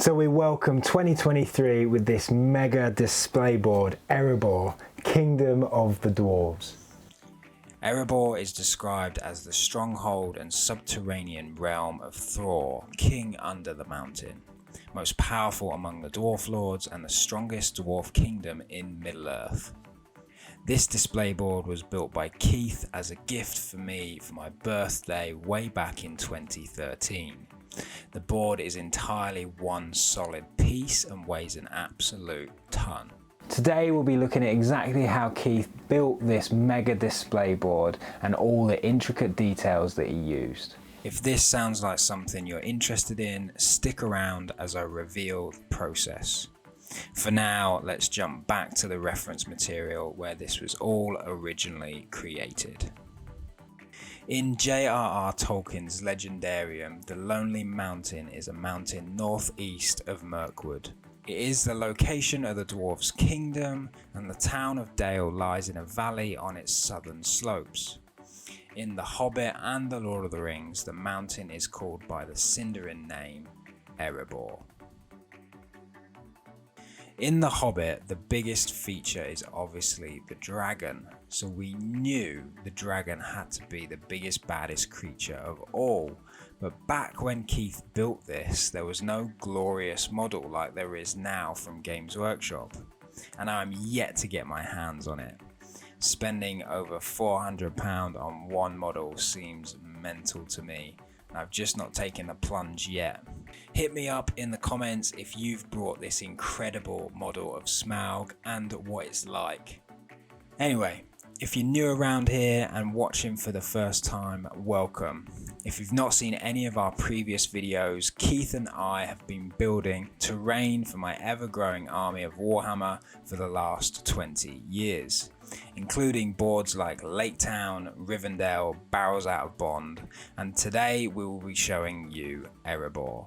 So we welcome 2023 with this mega display board, Erebor, Kingdom of the Dwarves. Erebor is described as the stronghold and subterranean realm of Thor, king under the mountain, most powerful among the dwarf lords and the strongest dwarf kingdom in Middle-earth. This display board was built by Keith as a gift for me for my birthday way back in 2013. The board is entirely one solid piece and weighs an absolute ton. Today we'll be looking at exactly how Keith built this mega display board and all the intricate details that he used. If this sounds like something you're interested in, stick around as I reveal the process. For now, let's jump back to the reference material where this was all originally created. In J.R.R. Tolkien's Legendarium, the Lonely Mountain is a mountain northeast of Mirkwood. It is the location of the dwarves' kingdom, and the town of Dale lies in a valley on its southern slopes. In The Hobbit and The Lord of the Rings, the mountain is called by the Sindarin name Erebor. In The Hobbit, the biggest feature is obviously the dragon, so we knew the dragon had to be the biggest, baddest creature of all. But back when Keith built this, there was no glorious model like there is now from Games Workshop, and I'm yet to get my hands on it. Spending over £400 on one model seems mental to me, and I've just not taken the plunge yet. Hit me up in the comments if you've brought this incredible model of Smaug and what it's like. Anyway, if you're new around here and watching for the first time, welcome. If you've not seen any of our previous videos, Keith and I have been building terrain for my ever-growing army of Warhammer for the last 20 years, including boards like Lake Town, Rivendell, Barrels Out of Bond, and today we will be showing you Erebor.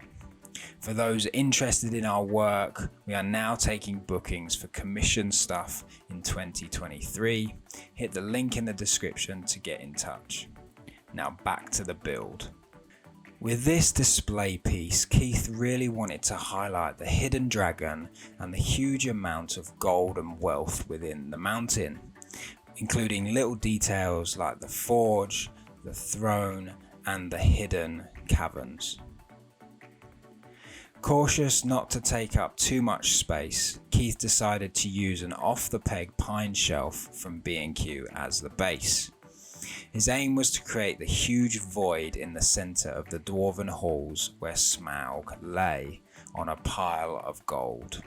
For those interested in our work, we are now taking bookings for commission stuff in 2023. Hit the link in the description to get in touch. Now back to the build. With this display piece, Keith really wanted to highlight the hidden dragon and the huge amount of gold and wealth within the mountain, including little details like the forge, the throne, and the hidden caverns. Cautious not to take up too much space, Keith decided to use an off-the-peg pine shelf from B&Q as the base. His aim was to create the huge void in the centre of the Dwarven halls where Smaug lay on a pile of gold.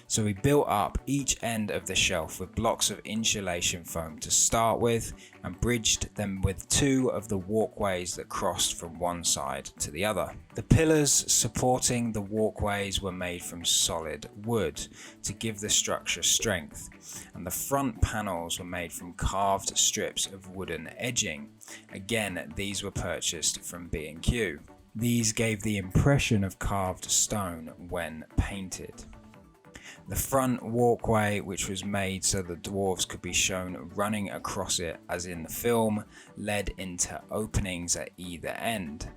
So we built up each end of the shelf with blocks of insulation foam to start with and bridged them with two of the walkways that crossed from one side to the other. The pillars supporting the walkways were made from solid wood to give the structure strength, and the front panels were made from carved strips of wooden edging. Again, these were purchased from B&Q. These gave the impression of carved stone when painted. The front walkway, which was made so the dwarves could be shown running across it as in the film, led into openings at either end.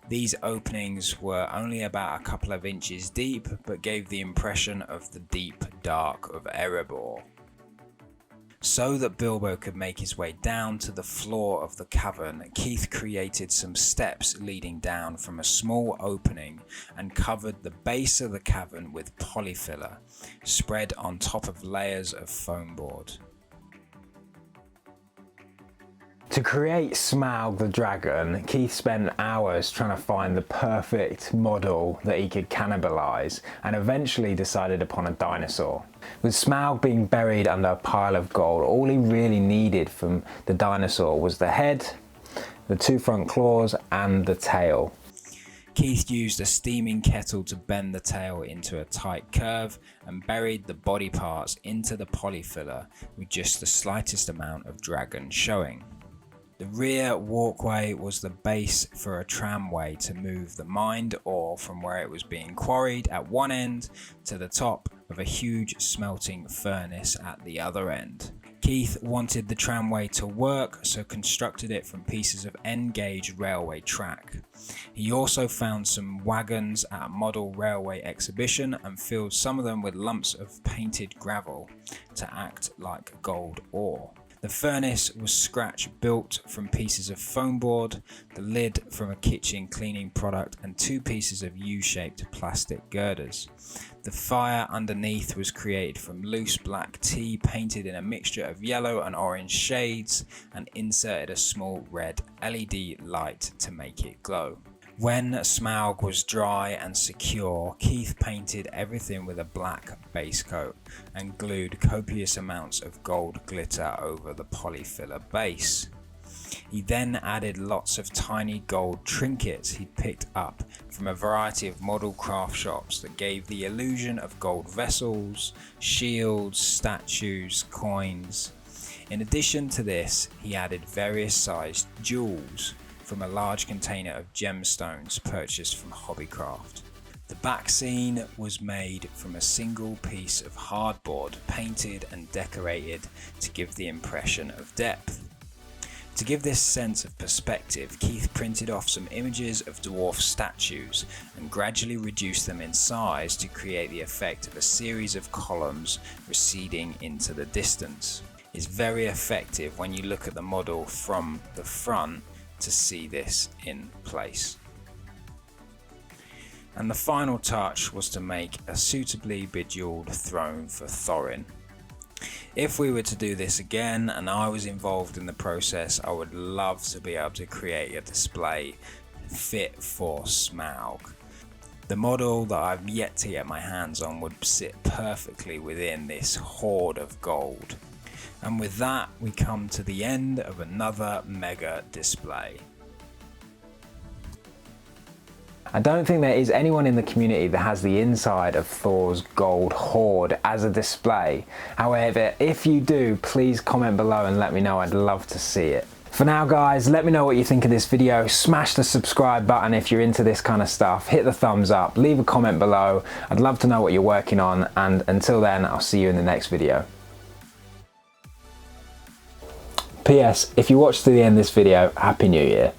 These openings were only about a couple of inches deep, but gave the impression of the deep dark of Erebor. So that Bilbo could make his way down to the floor of the cavern, Keith created some steps leading down from a small opening and covered the base of the cavern with polyfiller, spread on top of layers of foam board. To create Smaug the dragon, Keith spent hours trying to find the perfect model that he could cannibalise and eventually decided upon a dinosaur. With Smaug being buried under a pile of gold, all he really needed from the dinosaur was the head, the two front claws and the tail. Keith used a steaming kettle to bend the tail into a tight curve and buried the body parts into the polyfiller with just the slightest amount of dragon showing. The rear walkway was the base for a tramway to move the mined ore from where it was being quarried at one end to the top of a huge smelting furnace at the other end. Keith wanted the tramway to work, so constructed it from pieces of N-gauge railway track. He also found some wagons at a model railway exhibition and filled some of them with lumps of painted gravel to act like gold ore. The furnace was scratch built from pieces of foam board, the lid from a kitchen cleaning product, and 2 pieces of U-shaped plastic girders. The fire underneath was created from loose black tea painted in a mixture of yellow and orange shades and inserted a small red LED light to make it glow. When Smaug was dry and secure, Keith painted everything with a black base coat and glued copious amounts of gold glitter over the polyfiller base. He then added lots of tiny gold trinkets he'd picked up from a variety of model craft shops that gave the illusion of gold vessels, shields, statues, coins. In addition to this, he added various sized jewels from a large container of gemstones purchased from Hobbycraft. The back scene was made from a single piece of hardboard, painted and decorated to give the impression of depth. To give this sense of perspective, Keith printed off some images of dwarf statues and gradually reduced them in size to create the effect of a series of columns receding into the distance. It's very effective when you look at the model from the front to see this in place. And the final touch was to make a suitably bejeweled throne for Thorin. If we were to do this again and I was involved in the process, I would love to be able to create a display fit for Smaug. The model that I've yet to get my hands on would sit perfectly within this hoard of gold. And with that, we come to the end of another mega display. I don't think there is anyone in the community that has the inside of Thor's gold hoard as a display. However, if you do, please comment below and let me know. I'd love to see it. For now guys, let me know what you think of this video. Smash the subscribe button if you're into this kind of stuff. Hit the thumbs up, leave a comment below. I'd love to know what you're working on, and until then, I'll see you in the next video. PS, if you watched to the end of this video, Happy New Year.